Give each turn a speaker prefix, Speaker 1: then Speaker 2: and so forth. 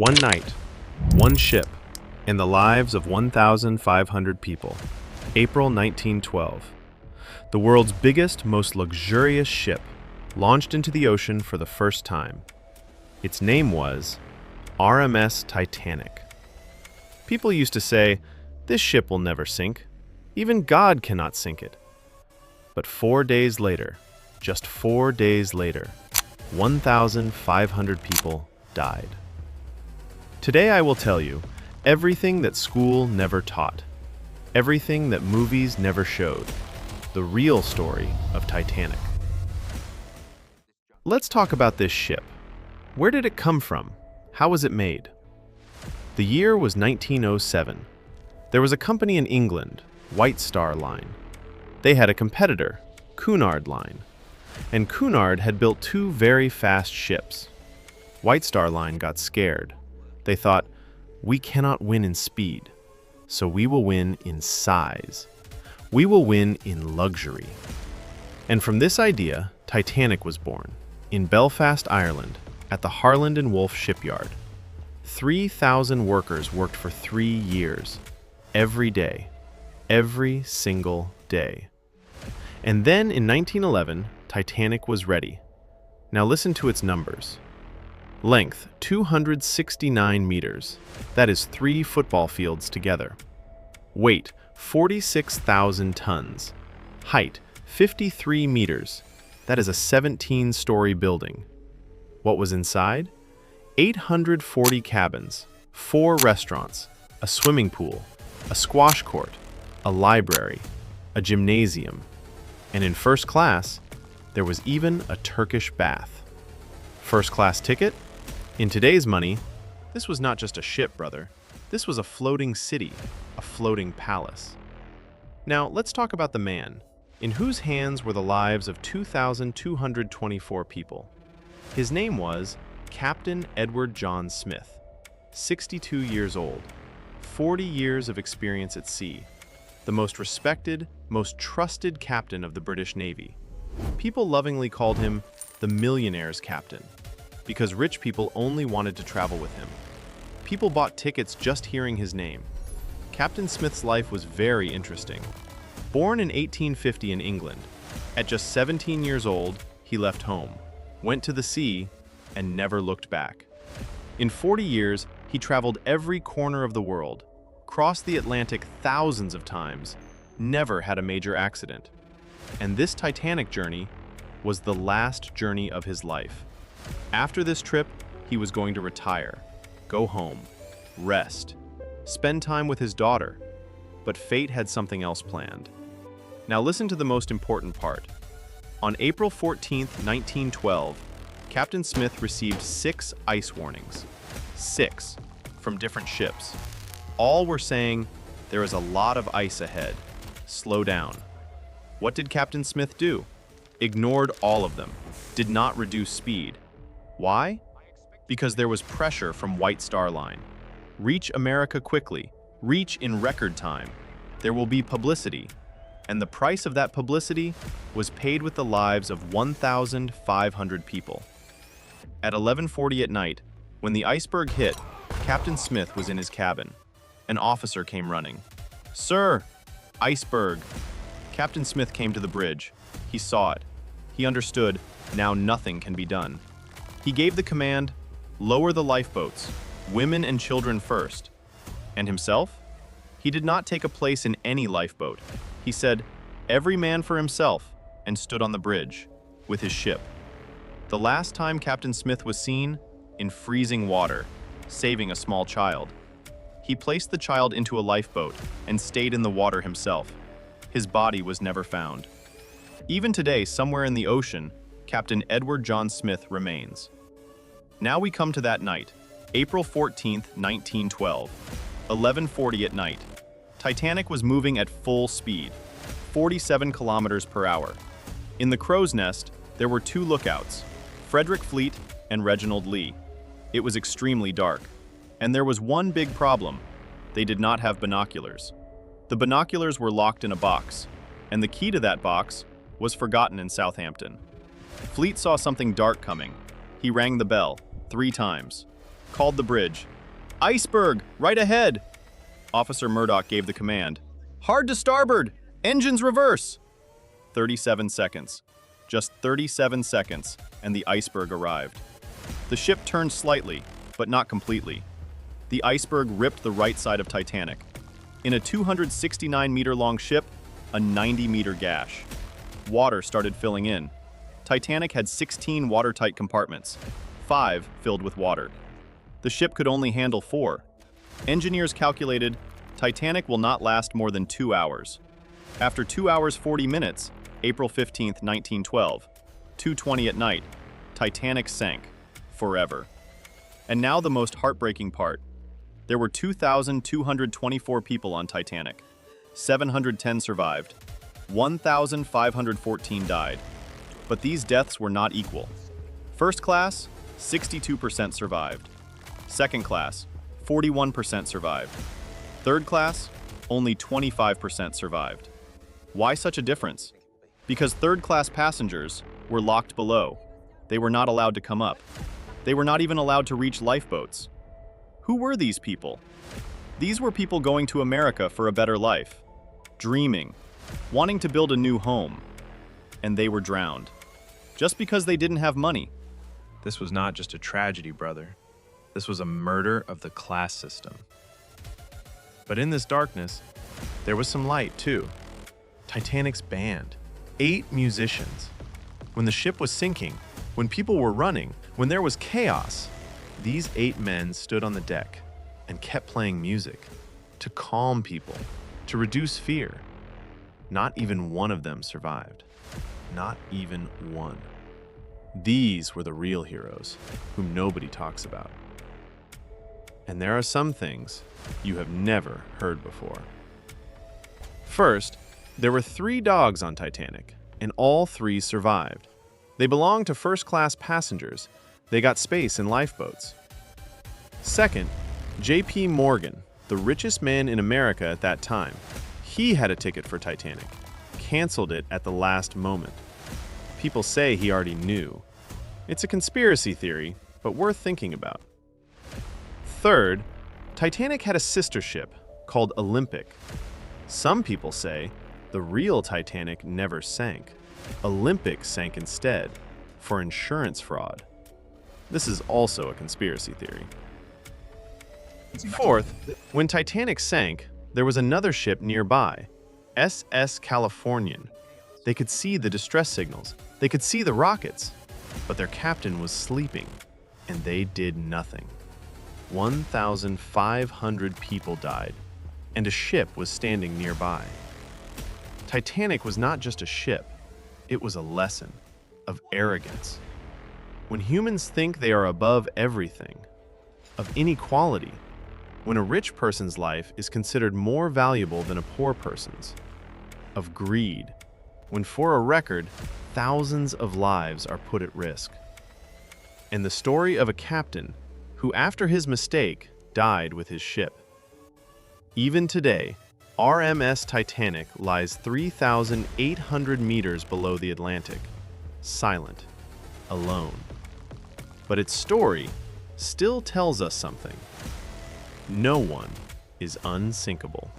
Speaker 1: One night, one ship, and the lives of 1,500 people. April 1912. The world's biggest, most luxurious ship launched into the ocean for the first time. Its name was RMS Titanic. People used to say, "This ship will never sink. Even God cannot sink it." But 4 days later, just 4 days later, 1,500 people died. Today I will tell you everything that school never taught, everything that movies never showed, the real story of Titanic. Let's talk about this ship. Where did it come from? How was it made? The year was 1907. There was a company in England, White Star Line. They had a competitor, Cunard Line. And Cunard had built two very fast ships. White Star Line got scared. They thought, we cannot win in speed, so we will win in size. We will win in luxury. And from this idea, Titanic was born, in Belfast, Ireland, at the Harland and Wolff shipyard. 3,000 workers worked for 3 years, every day, every single day. And then in 1911, Titanic was ready. Now listen to its numbers. Length, 269 meters. That is 3 football fields together. Weight, 46,000 tons. Height, 53 meters. That is a 17-story building. What was inside? 840 cabins, 4 restaurants, a swimming pool, a squash court, a library, a gymnasium, and in first class, there was even a Turkish bath. First class ticket? In today's money, this was not just a ship, brother. This was a floating city, a floating palace. Now, let's talk about the man, in whose hands were the lives of 2,224 people. His name was Captain Edward John Smith, 62 years old, 40 years of experience at sea, the most respected, most trusted captain of the British Navy. People lovingly called him the millionaire's captain, because rich people only wanted to travel with him. People bought tickets just hearing his name. Captain Smith's life was very interesting. Born in 1850 in England, at just 17 years old, he left home, went to the sea, and never looked back. In 40 years, he traveled every corner of the world, crossed the Atlantic thousands of times, never had a major accident. And this Titanic journey was the last journey of his life. After this trip, he was going to retire, go home, rest, spend time with his daughter. But fate had something else planned. Now listen to the most important part. On April 14, 1912, Captain Smith received 6 ice warnings. 6, from different ships. All were saying, there is a lot of ice ahead. Slow down. What did Captain Smith do? Ignored all of them, did not reduce speed. Why? Because there was pressure from White Star Line. Reach America quickly. Reach in record time. There will be publicity. And the price of that publicity was paid with the lives of 1,500 people. At 11:40 at night, when the Iceberg hit, Captain Smith was in his cabin. An officer came running. "Sir, Iceberg." Captain Smith came to the bridge. He saw it. He understood, now nothing can be done. He gave the command, "Lower the lifeboats, women and children first." And himself? He did not take a place in any lifeboat. He said, "Every man for himself," and stood on the bridge with his ship. The last time Captain Smith was seen, in freezing water, saving a small child. He placed the child into a lifeboat and stayed in the water himself. His body was never found. Even today, somewhere in the ocean, Captain Edward John Smith remains. Now we come to that night, April 14, 1912, 11:40 at night. Titanic was moving at full speed, 47 kilometers per hour. In the crow's nest, there were 2 lookouts, Frederick Fleet and Reginald Lee. It was extremely dark. And there was one big problem. They did not have binoculars. The binoculars were locked in a box, and the key to that box was forgotten in Southampton. Fleet saw something dark coming. He rang the bell 3 times.
Speaker 2: called the bridge. "Iceberg, right ahead!" Officer Murdoch gave the command. "Hard to starboard! Engines reverse!" 37 seconds. Just 37 seconds, and the Iceberg arrived. The ship turned slightly, but not completely. The Iceberg ripped the right side of Titanic. In a 269-meter-long ship, a 90-meter gash. Water started filling in. Titanic had 16 watertight compartments, 5 filled with water. The ship could only handle 4. Engineers calculated Titanic will not last more than 2 hours. After 2 hours 40 minutes, April 15, 1912, 2:20 at night, Titanic sank, forever. And now the most heartbreaking part. There were 2,224 people on Titanic. 710 survived. 1,514 died. But these deaths were not equal. First class, 62% survived. Second class, 41% survived. Third class, only 25% survived. Why such a difference? Because third-class passengers were locked below. They were not allowed to come up. They were not even allowed to reach lifeboats. Who were these people? These were people going to America for a better life, dreaming, wanting to build a new home. And they were drowned, just because they didn't have money.
Speaker 3: This was not just a tragedy, brother. This was a murder of the class system. But in this darkness, there was some light, too. Titanic's band. 8 musicians. When the ship was sinking, when people were running, when there was chaos, these 8 men stood on the deck and kept playing music to calm people, to reduce fear. Not even one of them survived. Not even one. These were the real heroes, whom nobody talks about. And there are some things you have never heard before. First, there were 3 dogs on Titanic, and all 3 survived. They belonged to first-class passengers. They got space in lifeboats. Second, J.P. Morgan, the richest man in America at that time, he had a ticket for Titanic, canceled it at the last moment. People say he already knew. It's a conspiracy theory, but worth thinking about. Third, Titanic had a sister ship called Olympic. Some people say the real Titanic never sank. Olympic sank instead, for insurance fraud. This is also a conspiracy theory. Fourth, when Titanic sank, there was another ship nearby, SS Californian. They could see the distress signals. They could see the rockets. But their captain was sleeping, and they did nothing. 1,500 people died, and a ship was standing nearby. Titanic was not just a ship, it was a lesson of arrogance. When humans think they are above everything, of inequality, when a rich person's life is considered more valuable than a poor person's, of greed, when for a record, thousands of lives are put at risk. And the story of a captain who, after his mistake, died with his ship. Even today, RMS Titanic lies 3,800 meters below the Atlantic, silent, alone. But its story still tells us something. No one is unsinkable.